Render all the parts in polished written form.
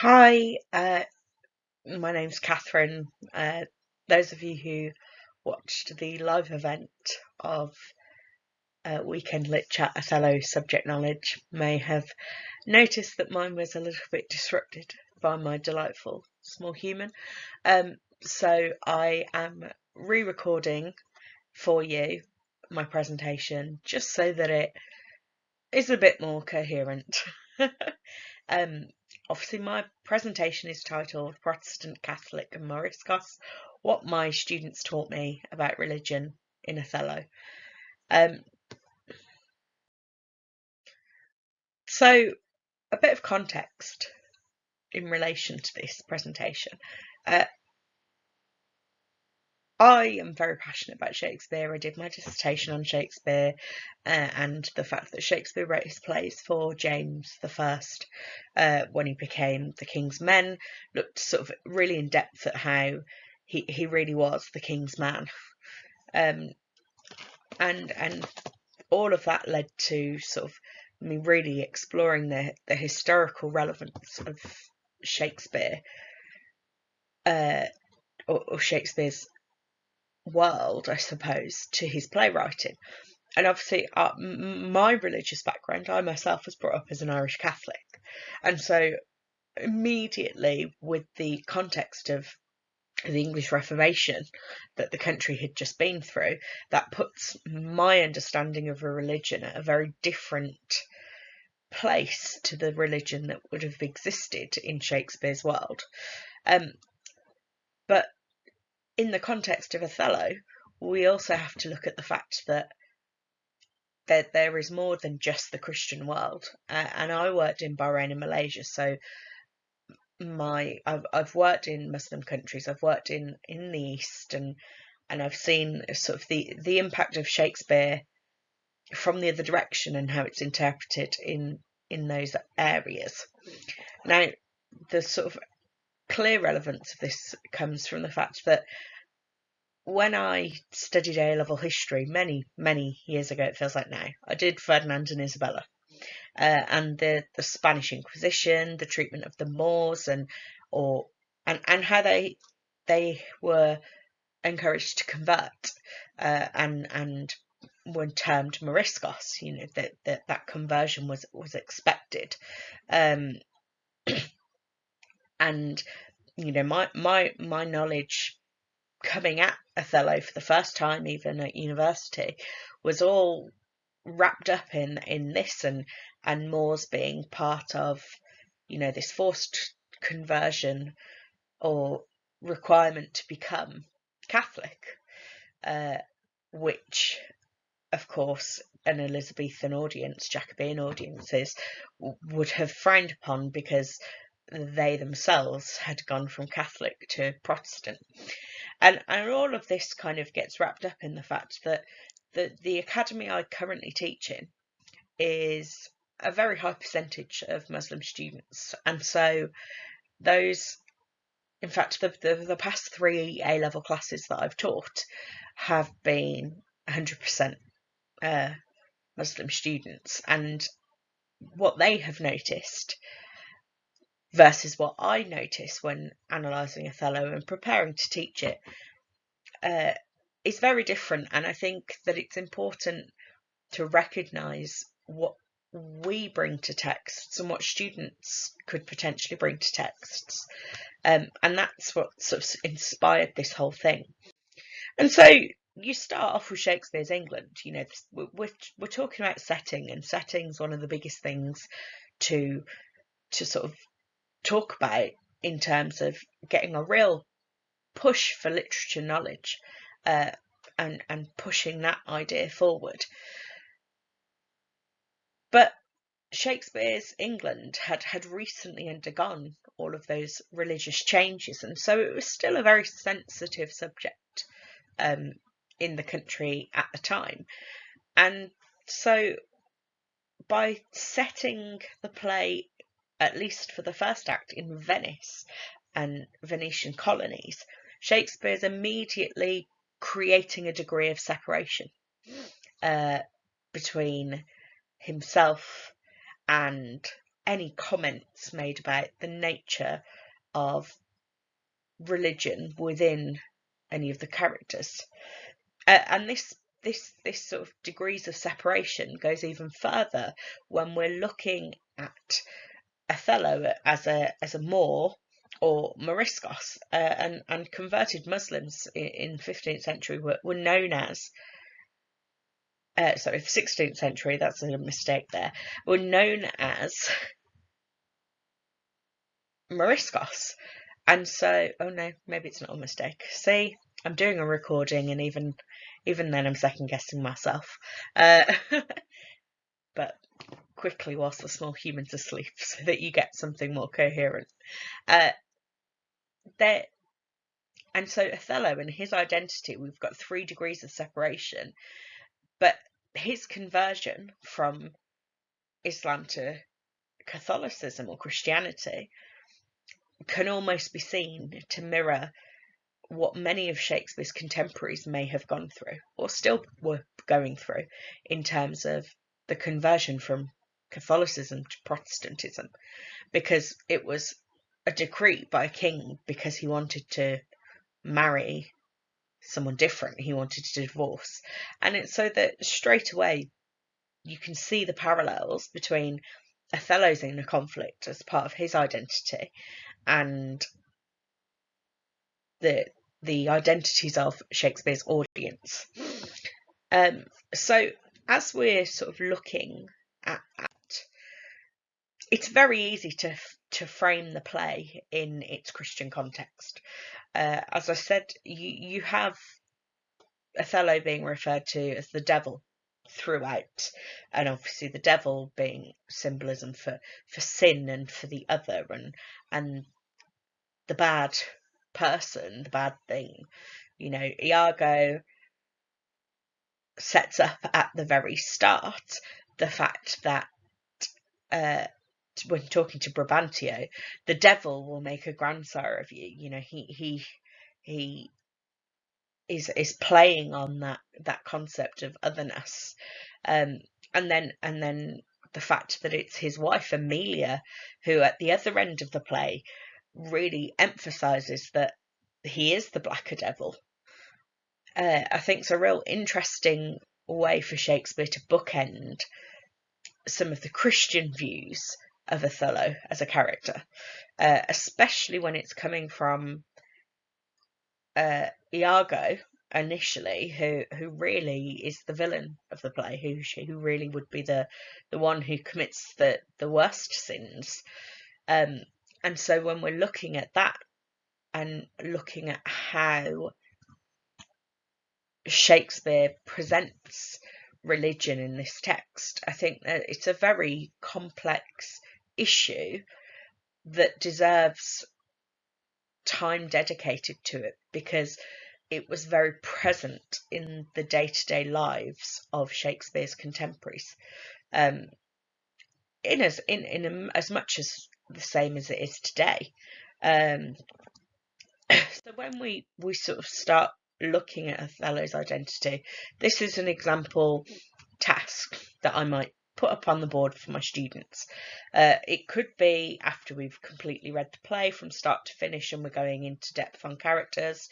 Hi, my name's Cathryn. Those of you who watched the live event of Weekend Lit Chat Othello Subject Knowledge may have noticed that mine was a little bit disrupted by my delightful small human. So I am re-recording for you my presentation just so that it is a bit more coherent. Um, Obviously, my presentation is titled Protestant, Catholic and Moriscos, What My Students Taught Me About Religion in Othello. So, a bit of context in relation to this presentation. I am very passionate about Shakespeare. I did my dissertation on Shakespeare and the fact that Shakespeare wrote his plays for James I when he became the King's Men, looked sort of really in depth at how he really was the King's man. And all of that led to sort of me really exploring the historical relevance of Shakespeare or Shakespeare's world, I suppose, to his playwriting. And obviously, my religious background, I myself was brought up as an Irish Catholic. And so, immediately, with the context of the English Reformation that the country had just been through, that puts my understanding of a religion at a very different place to the religion that would have existed in Shakespeare's world. But in the context of Othello, we also have to look at the fact that there is more than just the Christian world. And I worked in Bahrain and Malaysia, so I've worked in Muslim countries. I've worked in the East, and I've seen sort of the impact of Shakespeare from the other direction and how it's interpreted in those areas. Now, the sort of clear relevance of this comes from the fact that when I studied A-level history many years ago, it feels like now, I did Ferdinand and Isabella, and the Spanish Inquisition, the treatment of the Moors, and how they were encouraged to convert, and were termed Moriscos. You know, that conversion was expected, and you know, my knowledge coming at Othello for the first time, even at university, was all wrapped up in this and Moors being part of, you know, this forced conversion or requirement to become Catholic, which, of course, an Elizabethan audience, Jacobean audiences, would have frowned upon because they themselves had gone from Catholic to Protestant. And all of this kind of gets wrapped up in the fact that the academy I currently teach in is a very high percentage of Muslim students. And so those, in fact, the past 3 A-level classes that I've taught have been 100% Muslim students. And what they have noticed versus what I notice when analysing Othello and preparing to teach it is very different. And I think that it's important to recognise what we bring to texts and what students could potentially bring to texts. And that's what sort of inspired this whole thing. And so you start off with Shakespeare's England. You know, we're talking about setting, and setting's one of the biggest things to sort of talk about in terms of getting a real push for literature knowledge, and pushing that idea forward. But Shakespeare's England had recently undergone all of those religious changes, and so it was still a very sensitive subject in the country at the time. And so by setting the play, at least for the first act, in Venice and Venetian colonies, Shakespeare's immediately creating a degree of separation between himself and any comments made about the nature of religion within any of the characters. And this sort of degrees of separation goes even further when we're looking at Othello as a Moor or Moriscos, and converted Muslims in 15th century were known as, sorry, 16th century, that's a mistake there, were known as Moriscos. And so, oh no, maybe it's not a mistake. See, I'm doing a recording, and even then I'm second guessing myself. But quickly whilst the small human's asleep, so that you get something more coherent. And so Othello and his identity, we've got 3 degrees of separation, but his conversion from Islam to Catholicism or Christianity can almost be seen to mirror what many of Shakespeare's contemporaries may have gone through, or still were going through, in terms of the conversion from Catholicism to Protestantism, because it was a decree by a king because he wanted to marry someone different, he wanted to divorce. And it's so that straight away you can see the parallels between Othello's inner conflict as part of his identity and the identities of Shakespeare's audience. So as we're sort of looking at, it's very easy to frame the play in its Christian context. As I said, you have Othello being referred to as the devil throughout, and obviously the devil being symbolism for sin and for the other, and the bad person, the bad thing. You know, Iago sets up at the very start the fact that when talking to Brabantio, the devil will make a grandsire of you. You know, he is playing on that concept of otherness, and then the fact that it's his wife Amelia who, at the other end of the play, really emphasizes that he is the blacker devil. I think it's a real interesting way for Shakespeare to bookend some of the Christian views of Othello as a character, especially when it's coming from Iago initially, who really is the villain of the play, who really would be the one who commits the worst sins. And so when we're looking at that and looking at how Shakespeare presents religion in this text, I think that it's a very complex issue that deserves time dedicated to it, because it was very present in the day-to-day lives of Shakespeare's contemporaries, in as much as the same as it is today. So when we sort of start looking at Othello's identity, this is an example task that I might put up on the board for my students. It could be after we've completely read the play from start to finish and we're going into depth on characters.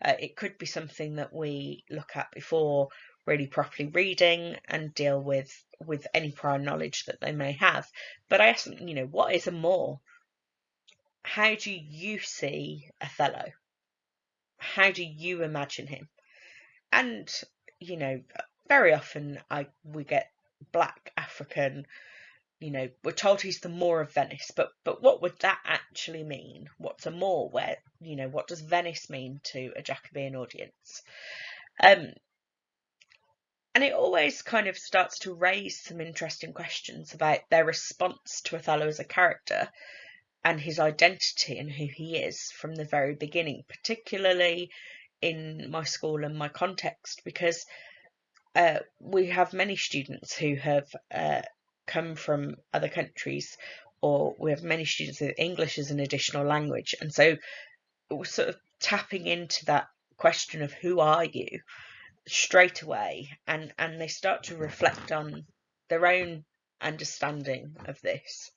It could be something that we look at before really properly reading and deal with any prior knowledge that they may have. But I ask them, you know, what is a Moor? How do you see Othello? How do you imagine him? And, you know, very often we get black African, you know, we're told he's the Moor of Venice, but what would that actually mean? What's a Moor? Where, you know, what does Venice mean to a Jacobean audience? And it always kind of starts to raise some interesting questions about their response to Othello as a character and his identity and who he is from the very beginning, particularly in my school and my context, because we have many students who have come from other countries, or we have many students with English as an additional language, and so we're sort of tapping into that question of who are you straight away, and they start to reflect on their own understanding of this.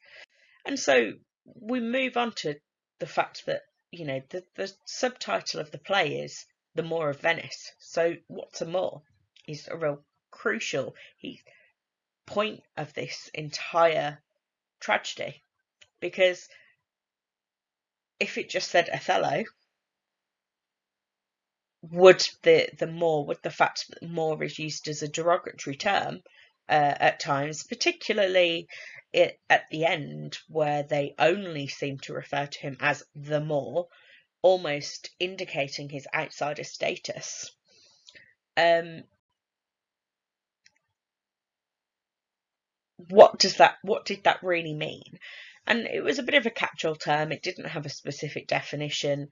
And so we move on to the fact that, the subtitle of the play is The Moor of Venice. So what's a Moor? Is a real crucial point of this entire tragedy, because if it just said Othello, would the fact that Moor is used as a derogatory term at times, particularly at the end where they only seem to refer to him as the Moor, almost indicating his outsider status. What did that really mean? And it was a bit of a catch-all term. It didn't have a specific definition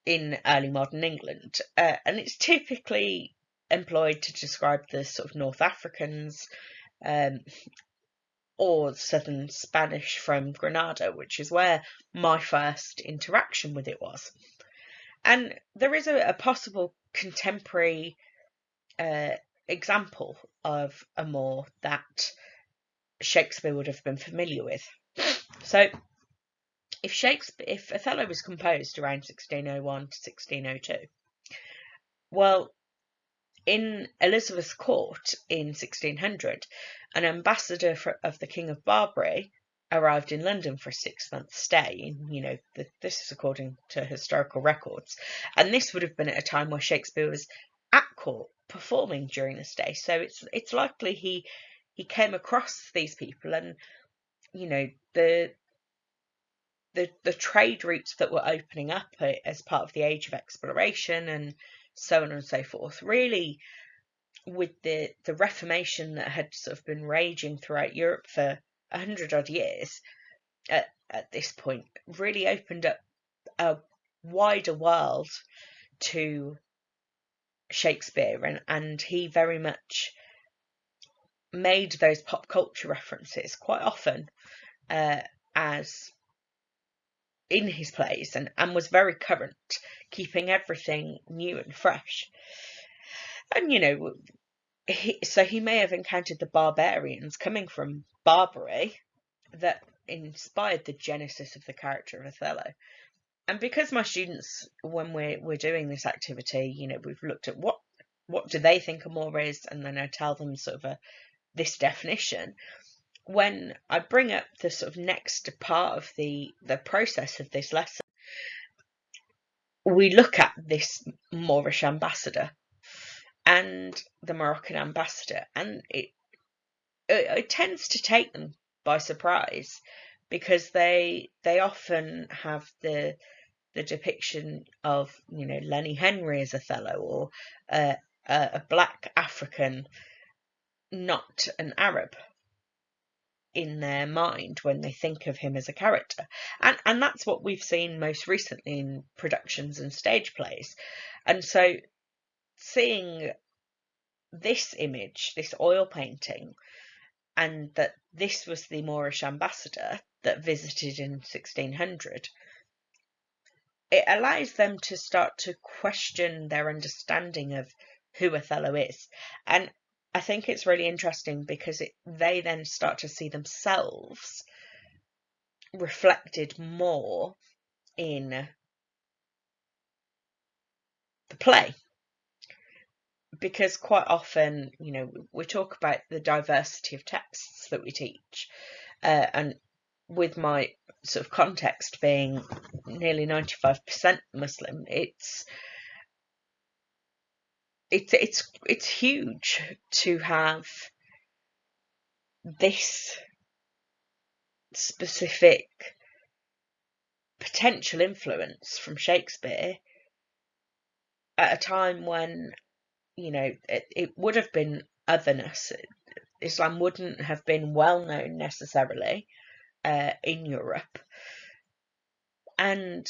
in early modern England, and it's typically employed to describe the sort of North Africans, or Southern Spanish from Granada, which is where my first interaction with it was. And there is a possible contemporary example of a Moor that Shakespeare would have been familiar with. So if Othello was composed around 1601 to 1602, well, in Elizabeth's court in 1600, an ambassador of the King of Barbary arrived in London for a 6-month stay. This is according to historical records, and this would have been at a time where Shakespeare was at court performing during the stay. So it's likely he came across these people, and the trade routes that were opening up as part of the age of exploration and so on and so forth, really, with the Reformation that had sort of been raging throughout Europe for 100 odd years at this point, really opened up a wider world to Shakespeare, and he very much made those pop culture references quite often as in his plays, and was very current, keeping everything new and fresh. And he may have encountered the barbarians coming from Barbary that inspired the genesis of the character of Othello. And because my students, when we're doing this activity, we've looked at what do they think a Moor is, and then I tell them sort of this definition. When I bring up the sort of next part of the process of this lesson, we look at this Moorish ambassador and the Moroccan ambassador, and it tends to take them by surprise, because they often have the depiction of Lenny Henry as Othello, or a black African, not an Arab, in their mind when they think of him as a character. And that's what we've seen most recently in productions and stage plays. And so seeing this image, this oil painting, and that this was the Moorish ambassador that visited in 1600, it allows them to start to question their understanding of who Othello is. And I think it's really interesting because they then start to see themselves reflected more in the play. Because quite often, we talk about the diversity of texts that we teach, and with my sort of context being nearly 95% Muslim, it's huge to have this specific potential influence from Shakespeare at a time when it would have been otherness. Islam wouldn't have been well known necessarily in Europe, and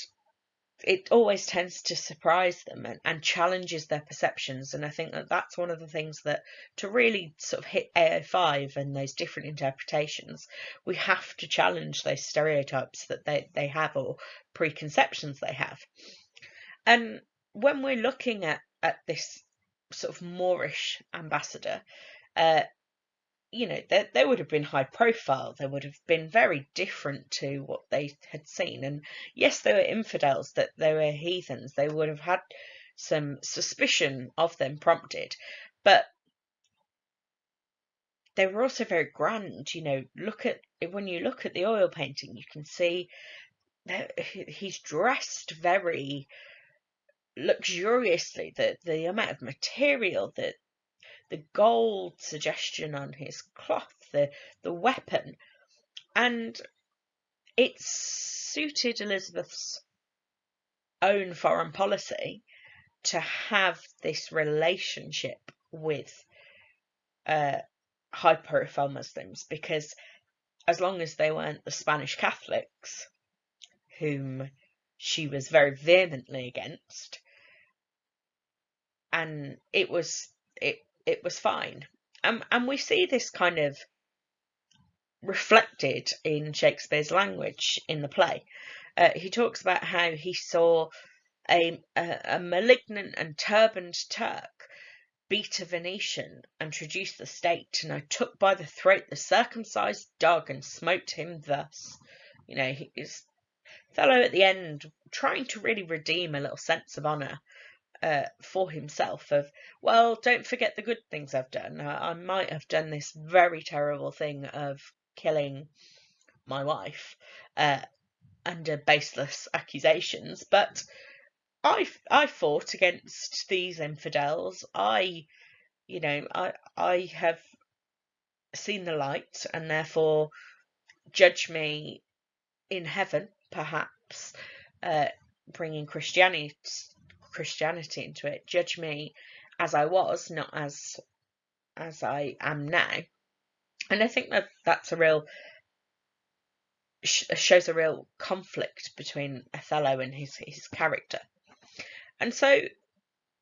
it always tends to surprise them and challenges their perceptions. And I think that that's one of the things that, to really sort of hit AO5 and those different interpretations, we have to challenge those stereotypes that they have, or preconceptions they have. And when we're looking at this sort of Moorish ambassador, they would have been high profile. They would have been very different to what they had seen. And yes, they were infidels, that they were heathens. They would have had some suspicion of them prompted, but they were also very grand. When you look at the oil painting, you can see that he's dressed very luxuriously. The amount of material, the gold suggestion on his cloth, the weapon, and it suited Elizabeth's own foreign policy to have this relationship with high profile Muslims, because as long as they weren't the Spanish Catholics, whom she was very vehemently against, and it was fine. And we see this kind of reflected in Shakespeare's language in the play. He talks about how he saw a malignant and turbaned Turk beat a Venetian and traduce the state, and I took by the throat the circumcised dog and smote him thus. Othello at the end trying to really redeem a little sense of honour for himself, of, well, don't forget the good things I've done. I might have done this very terrible thing of killing my wife under baseless accusations, but I fought against these infidels. I have seen the light, and therefore judge me in heaven, perhaps, bringing Christianity into it. Judge me as I was, not as I am now. And I think that's shows a real conflict between Othello and his character. And so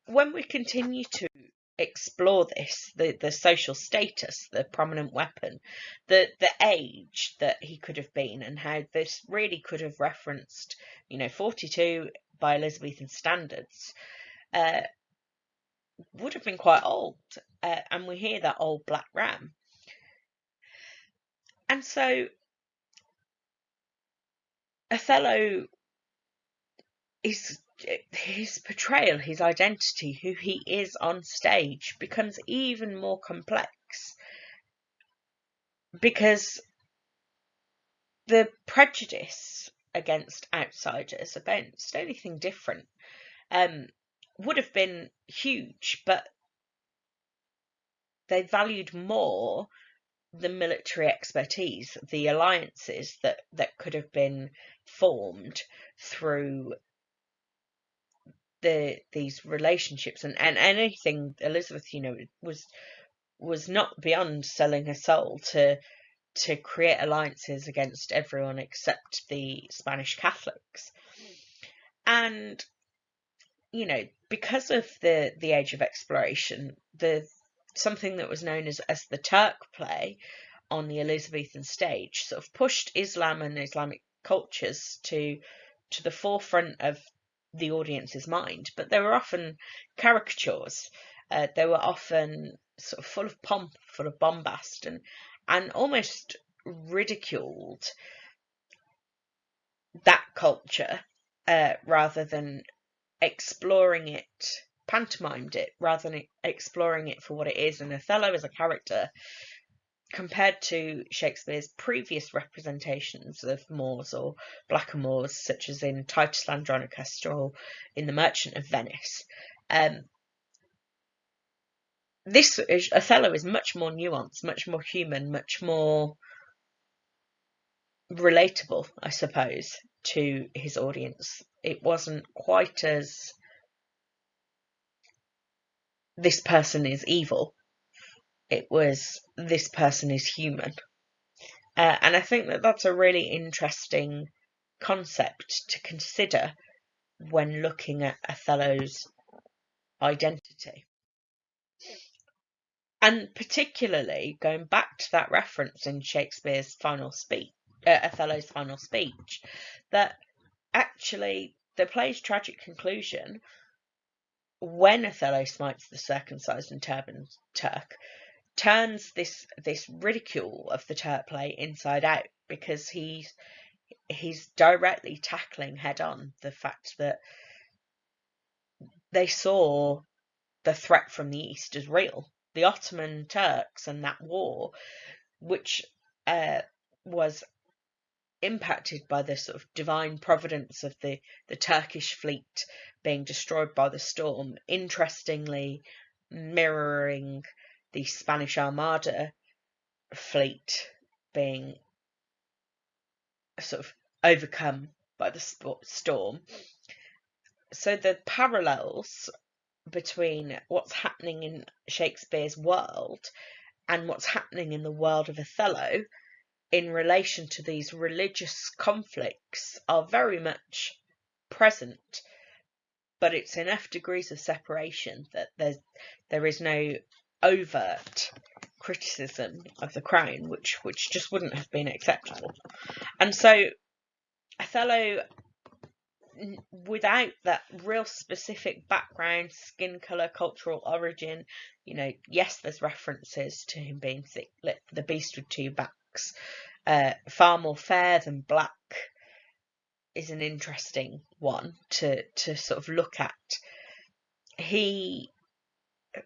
when we continue to explore this, the social status, the prominent weapon, the age that he could have been, and how this really could have referenced, 42 by Elizabethan standards, would have been quite old, and we hear that old black ram. And so Othello his portrayal, his identity, who he is on stage, becomes even more complex, because the prejudice against outsiders, against anything different, would have been huge, but they valued more the military expertise, the alliances that could have been formed through these relationships, and anything. Elizabeth, was not beyond selling her soul to create alliances against everyone except the Spanish Catholics. And because of the age of exploration, something that was known as the Turk play on the Elizabethan stage sort of pushed Islam and Islamic cultures to the forefront of the audience's mind, but they were often caricatures. They were often sort of full of pomp, full of bombast, and almost ridiculed that culture, rather than exploring it, pantomimed it, rather than exploring it for what it is. And Othello as a character, compared to Shakespeare's previous representations of Moors or blackamoors, such as in Titus Andronicus or in The Merchant of Venice, Othello is much more nuanced, much more human, much more relatable, I suppose, to his audience. It wasn't quite as this person is evil. It was, this person is human. And I think that's a really interesting concept to consider when looking at Othello's identity. And particularly going back to that reference in Shakespeare's final speech, Othello's final speech, that actually the play's tragic conclusion, when Othello smites the circumcised and turbaned Turk, turns this ridicule of the Turk play inside out, because he's directly tackling head on the fact that they saw the threat from the east as real. The Ottoman Turks and that war, which was impacted by the sort of divine providence of the Turkish fleet being destroyed by the storm, interestingly mirroring the Spanish Armada fleet being sort of overcome by the storm. So the parallels between what's happening in Shakespeare's world and what's happening in the world of Othello in relation to these religious conflicts are very much present, but it's enough degrees of separation that there is no overt criticism of the crown, which just wouldn't have been acceptable. And so Othello, without that real specific background, skin colour, cultural origin, yes, there's references to him being the beast with two backs, far more fair than black, is an interesting one to sort of look at. He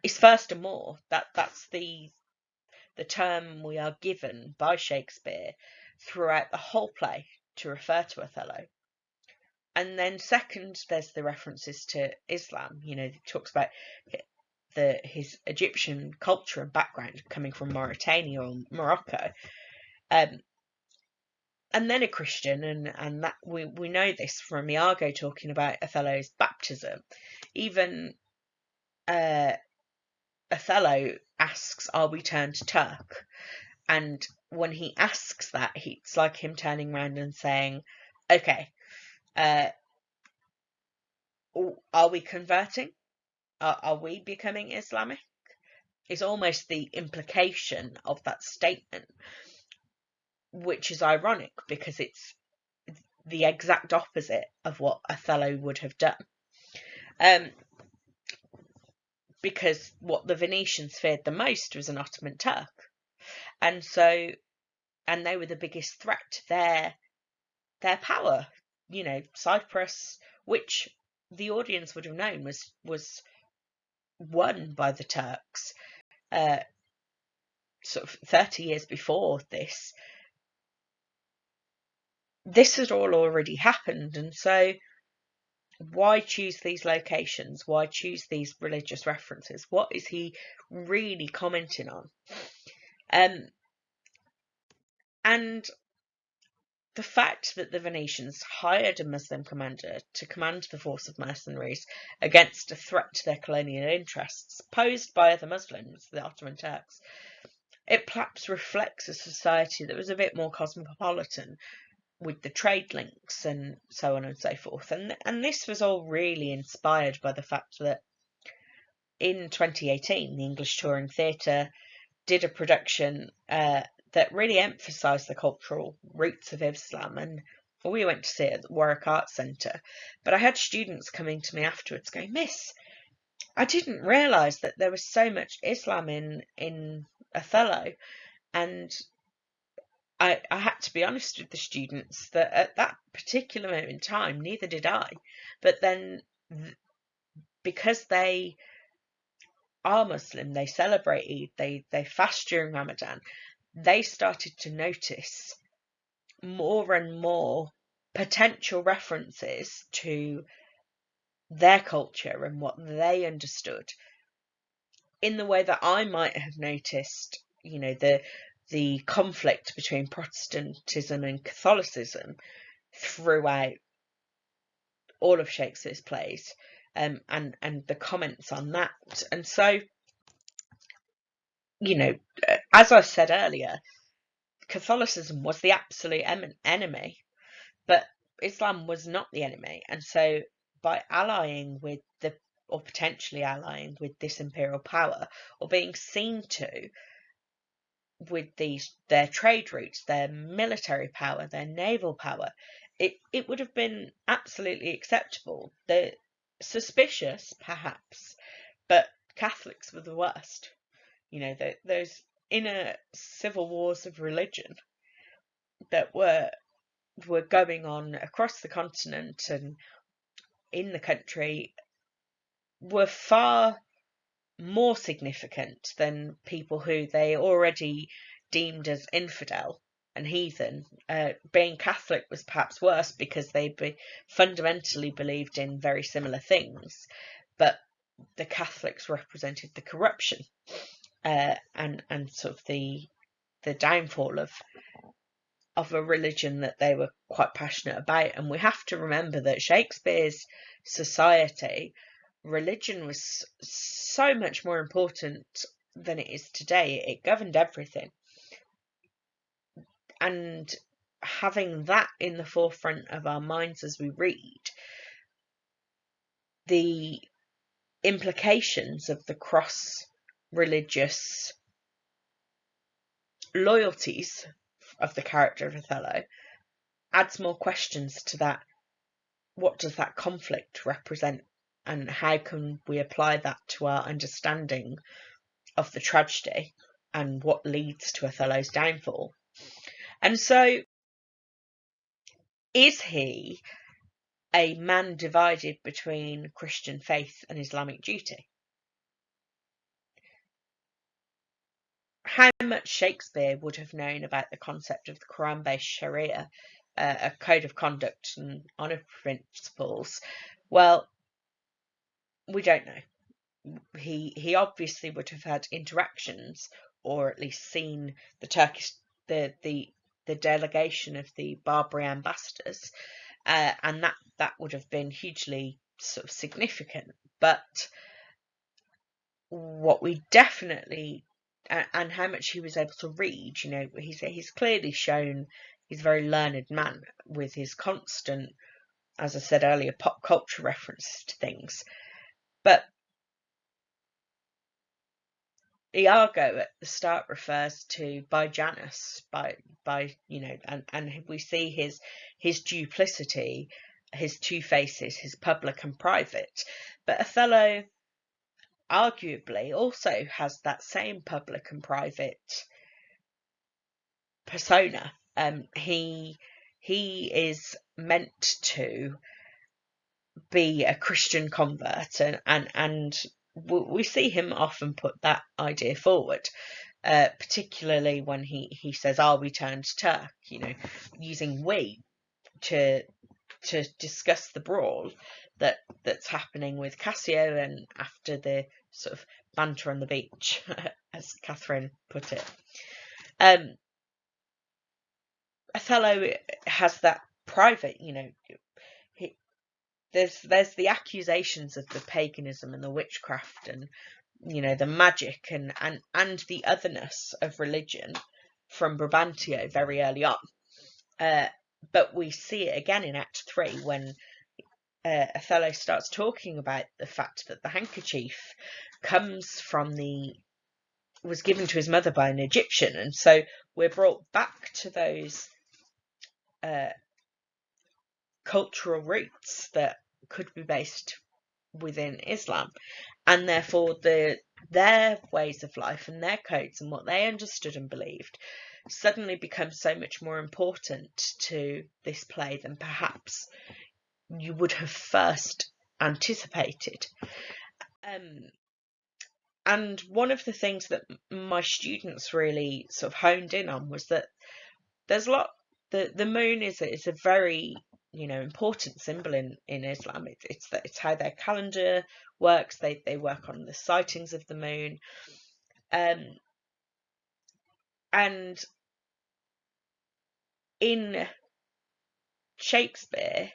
is first and more. That's the term we are given by Shakespeare throughout the whole play to refer to Othello. And then second, there's the references to Islam. He talks about his Egyptian culture and background coming from Mauritania or Morocco. And then a Christian, and that we know this from Iago talking about Othello's baptism. Even Othello asks, "Are we turned Turk?" And when he asks that, it's like him turning around and saying, "Okay, are we converting? Are we becoming Islamic?" Is almost the implication of that statement, which is ironic because it's the exact opposite of what Othello would have done. Because what the Venetians feared the most was an Ottoman Turk. And they were the biggest threat to their power. Cyprus, which the audience would have known was won by the Turks sort of 30 years before this. This had all already happened, and so why choose these locations? Why choose these religious references? What is he really commenting on? And the fact that the Venetians hired a Muslim commander to command the force of mercenaries against a threat to their colonial interests posed by other Muslims, the Ottoman Turks, it perhaps reflects a society that was a bit more cosmopolitan, with the trade links and so on and so forth. And this was all really inspired by the fact that in 2018, the English Touring Theatre did a production that really emphasised the cultural roots of Islam, and we went to see it at the Warwick Arts Centre. But I had students coming to me afterwards going, "Miss, I didn't realise that there was so much Islam in Othello," and I had to be honest with the students that at that particular moment in time, neither did I. But then, because they are Muslim, they celebrate Eid, they fast during Ramadan, they started to notice more and more potential references to their culture and what they understood in the way that I might have noticed, the conflict between Protestantism and Catholicism throughout all of Shakespeare's plays, and the comments on that. And so, as I said earlier, Catholicism was the absolute enemy, but Islam was not the enemy. And so by allying with or potentially allying with this imperial power, or being seen to with their trade routes, their military power, their naval power, it would have been absolutely acceptable. They're suspicious, perhaps, but Catholics were the worst. those inner civil wars of religion that were going on across the continent and in the country were far more significant than people who they already deemed as infidel and heathen. Being Catholic was perhaps worse because they fundamentally believed in very similar things, but the Catholics represented the corruption and sort of the downfall of a religion that they were quite passionate about. And we have to remember that Shakespeare's society, religion was so much more important than it is today. It governed everything. And having that in the forefront of our minds as we read, the implications of the cross-religious loyalties of the character of Othello adds more questions to that. What does that conflict represent, and how can we apply that to our understanding of the tragedy and what leads to Othello's downfall? And so, is he a man divided between Christian faith and Islamic duty? How much Shakespeare would have known about the concept of the Quran-based Sharia, a code of conduct and honour principles? Well, we don't know. He obviously would have had interactions, or at least seen the Turkish the delegation of the Barbary ambassadors, and that would have been hugely sort of significant. But what we definitely, and how much he was able to read, he's clearly shown he's a very learned man with his constant, as I said earlier, pop culture references to things. But Iago at the start refers to by Janus, and we see his duplicity, his two faces, his public and private. But Othello arguably also has that same public and private persona. He is meant to be a Christian convert, and we see him often put that idea forward, particularly when he says, "Are we turned Turk?" Using "we" to discuss the brawl that's happening with Cassio, and after the sort of banter on the beach, as Cathryn put it. Othello has that private, there's the accusations of the paganism and the witchcraft and the magic and the otherness of religion from Brabantio very early on, but we see it again in Act 3 when Othello starts talking about the fact that the handkerchief was given to his mother by an Egyptian, and so we're brought back to those cultural roots that could be based within Islam, and therefore their ways of life and their codes and what they understood and believed suddenly become so much more important to this play than perhaps you would have first anticipated. And one of the things that my students really sort of honed in on was that there's a lot. The moon is a very important symbol in Islam. It's how their calendar works. They work on the sightings of the moon, and in Shakespeare,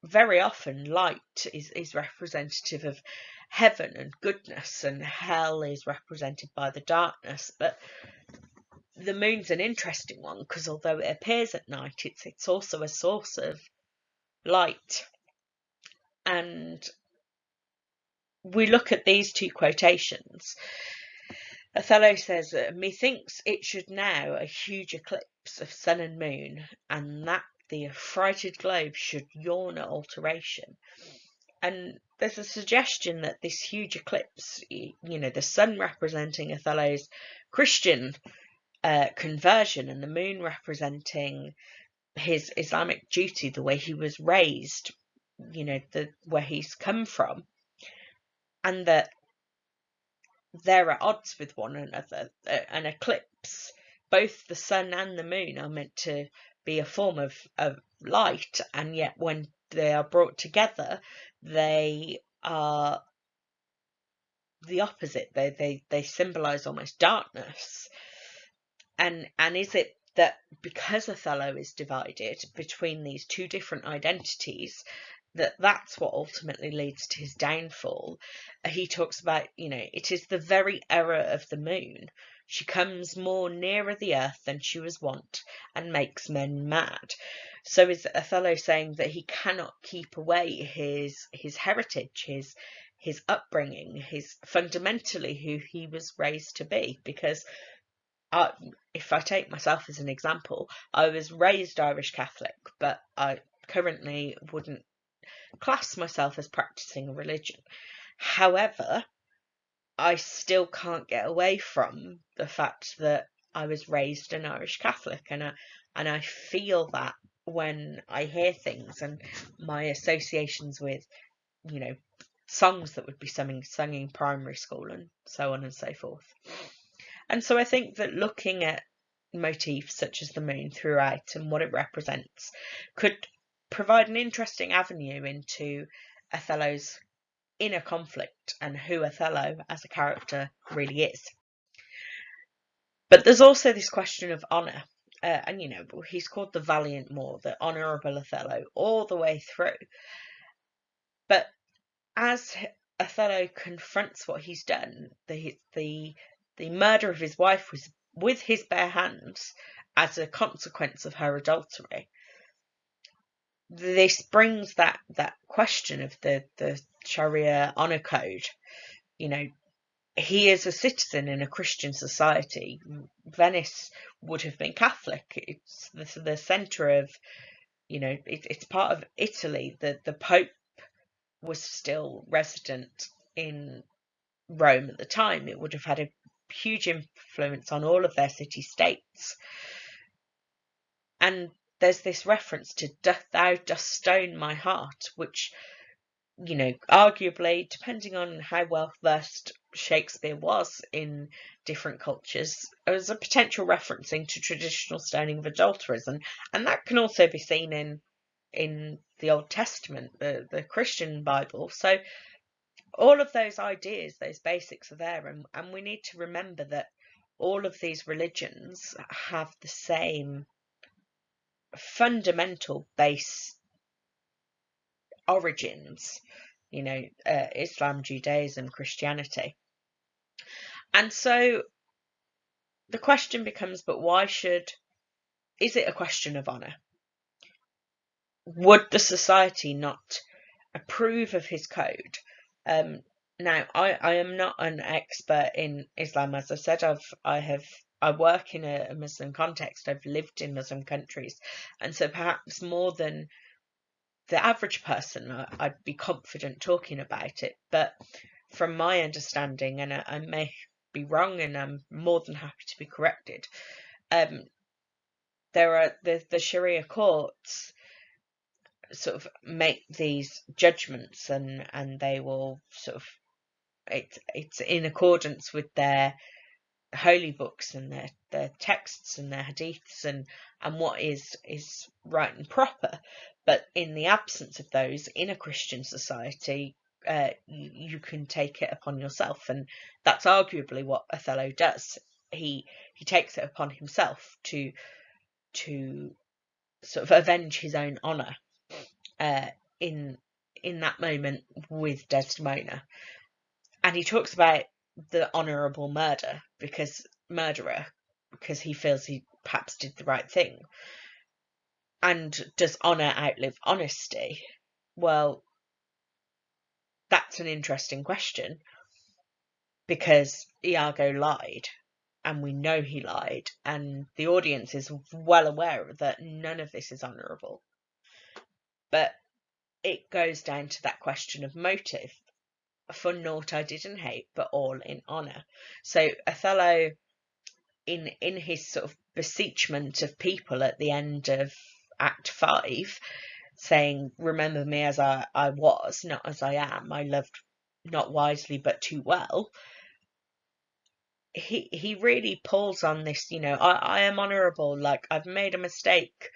very often light is representative of heaven and goodness, and hell is represented by the darkness. But the moon's an interesting one because although it appears at night, it's also a source of light. And we look at these two quotations. Othello says, "Methinks it should now a huge eclipse of sun and moon, and that the affrighted globe should yawn at alteration." And there's a suggestion that this huge eclipse, the sun representing Othello's Christian conversion and the moon representing his Islamic duty, the way he was raised, where he's come from, and that they're at odds with one another. An eclipse, both the sun and the moon are meant to be a form of light, and yet when they are brought together, they are the opposite. They symbolize almost darkness. And is it that because Othello is divided between these two different identities, that's what ultimately leads to his downfall? He talks about, it is the very error of the moon. She comes more nearer the earth than she was wont, and makes men mad. So is Othello saying that he cannot keep away his heritage, his upbringing, his fundamentally who he was raised to be? Because if I take myself as an example, I was raised Irish Catholic, but I currently wouldn't class myself as practicing a religion. However, I still can't get away from the fact that I was raised an Irish Catholic, and I feel that when I hear things and my associations with, songs that would be sung in primary school and so on and so forth. And so I think that looking at motifs such as the moon throughout and what it represents could provide an interesting avenue into Othello's inner conflict and who Othello as a character really is. But there's also this question of honour. And he's called the valiant Moor, the honourable Othello, all the way through. But as Othello confronts what he's done, the murder of his wife was with his bare hands as a consequence of her adultery. This brings that question of the Sharia honor code. He is a citizen in a Christian society. Venice would have been Catholic. It's the center of, it's part of Italy. The Pope was still resident in Rome at the time. It would have had a huge influence on all of their city-states. And there's this reference to thou dost stone my heart, which, arguably, depending on how well versed Shakespeare was in different cultures, there was a potential referencing to traditional stoning of adulterers, and that can also be seen in the Old Testament, the Christian Bible. So all of those ideas, those basics are there, and we need to remember that all of these religions have the same fundamental base origins, Islam, Judaism, Christianity. And so the question becomes, but is it a question of honour? Would the society not approve of his code? Now, I am not an expert in Islam. As I said, I work in a Muslim context. I've lived in Muslim countries, and so perhaps more than the average person, I'd be confident talking about it. But from my understanding, and I may be wrong, and I'm more than happy to be corrected, there are the Sharia courts sort of make these judgments, and they will sort of, it's in accordance with their holy books and their texts and their hadiths and what is right and proper. But in the absence of those in a Christian society, you can take it upon yourself, and that's arguably what Othello does. He takes it upon himself to sort of avenge his own honour in that moment with Desdemona. And he talks about the honourable murderer because he feels he perhaps did the right thing. And does honour outlive honesty? Well, that's an interesting question, because Iago lied, and we know he lied, and the audience is well aware that none of this is honourable. But it goes down to that question of motive. For naught I didn't hate, but all in honour. So Othello, in his sort of beseechment of people at the end of Act 5, saying, remember me as I was, not as I am, I loved not wisely but too well, he really pulls on this, I am honourable, like I've made a mistake.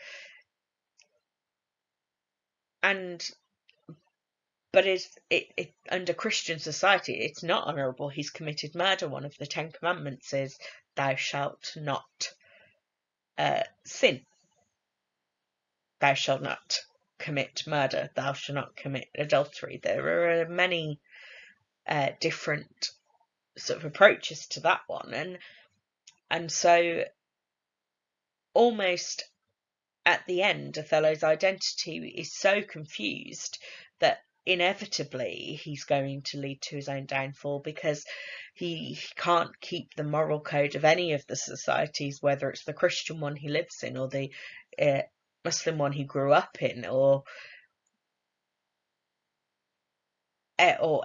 But it under Christian society, it's not honourable. He's committed murder. One of the 10 Commandments is, thou shalt not sin. Thou shalt not commit murder. Thou shalt not commit adultery. There are many different sort of approaches to that one, and so almost at the end, Othello's identity is so confused that inevitably he's going to lead to his own downfall, because he can't keep the moral code of any of the societies, whether it's the Christian one he lives in or the Muslim one he grew up in, or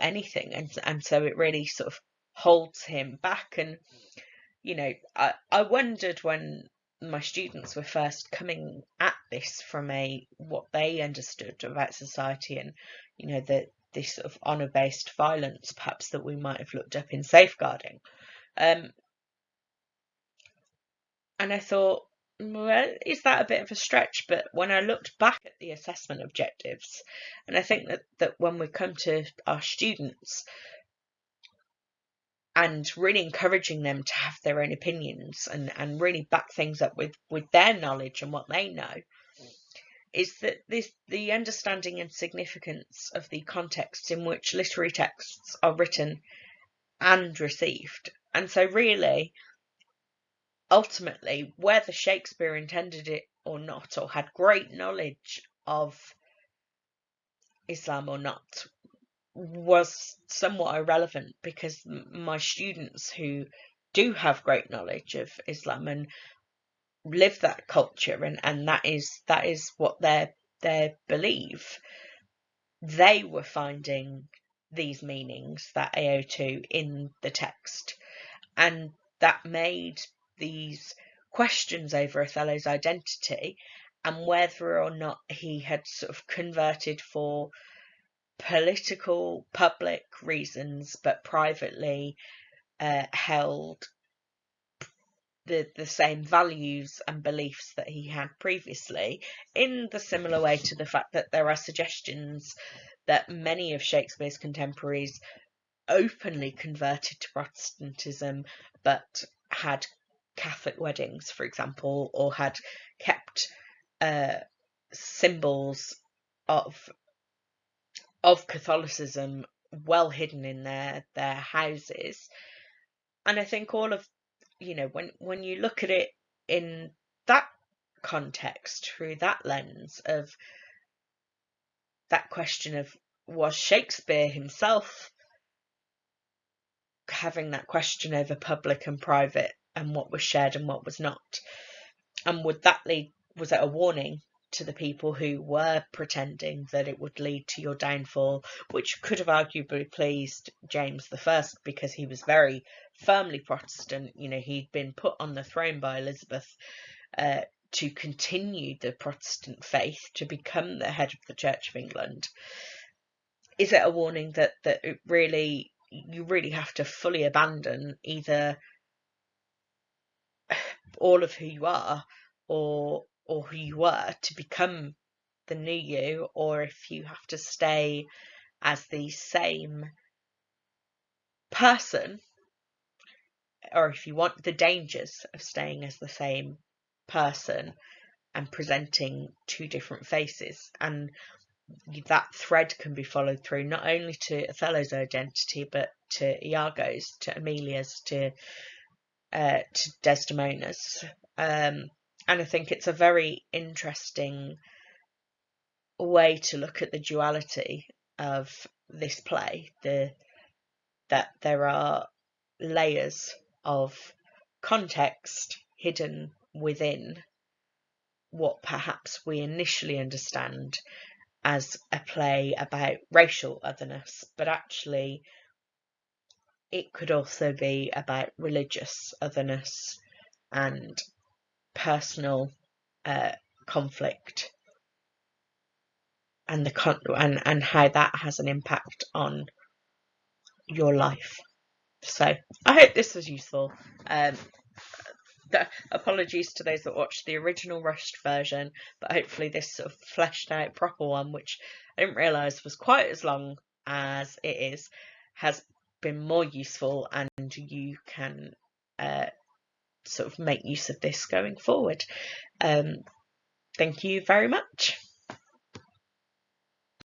anything, and so it really sort of holds him back. And I wondered, when my students were first coming at this from what they understood about society, and this sort of honour-based violence perhaps that we might have looked up in safeguarding, and I thought, well, is that a bit of a stretch? But when I looked back at the assessment objectives, and I think that when we come to our students and really encouraging them to have their own opinions and really back things up with their knowledge and what they know, is that the understanding and significance of the contexts in which literary texts are written and received. And so really, ultimately, whether Shakespeare intended it or not, or had great knowledge of Islam or not, was somewhat irrelevant, because my students who do have great knowledge of Islam and live that culture, and that is what their belief, they were finding these meanings, that AO2, in the text, and that made these questions over Othello's identity and whether or not he had sort of converted for political public reasons but privately held the same values and beliefs that he had previously, in the similar way to the fact that there are suggestions that many of Shakespeare's contemporaries openly converted to Protestantism but had Catholic weddings, for example, or had kept symbols of Catholicism well hidden in their houses. And I think all of, when you look at it in that context, through that lens of that question of, was Shakespeare himself having that question over public and private, and what was shared and what was not? And was it a warning to the people who were pretending that it would lead to your downfall, which could have arguably pleased James I, because he was very firmly Protestant. He'd been put on the throne by Elizabeth to continue the Protestant faith, to become the head of the Church of England. Is it a warning that you really have to fully abandon either all of who you are or who you were to become the new you, or if you have to stay as the same person, or if you want the dangers of staying as the same person and presenting two different faces? And that thread can be followed through not only to Othello's identity, but to Iago's, to Emilia's, to Desdemona's. And I think it's a very interesting way to look at the duality of this play, that there are layers of context hidden within what perhaps we initially understand as a play about racial otherness, but actually it could also be about religious otherness and personal conflict, and and how that has an impact on your life. So I hope this was useful. Apologies to those that watched the original rushed version, but hopefully this sort of fleshed out proper one, which I didn't realise was quite as long as it is, has been more useful, and you can sort of make use of this going forward. Thank you very much.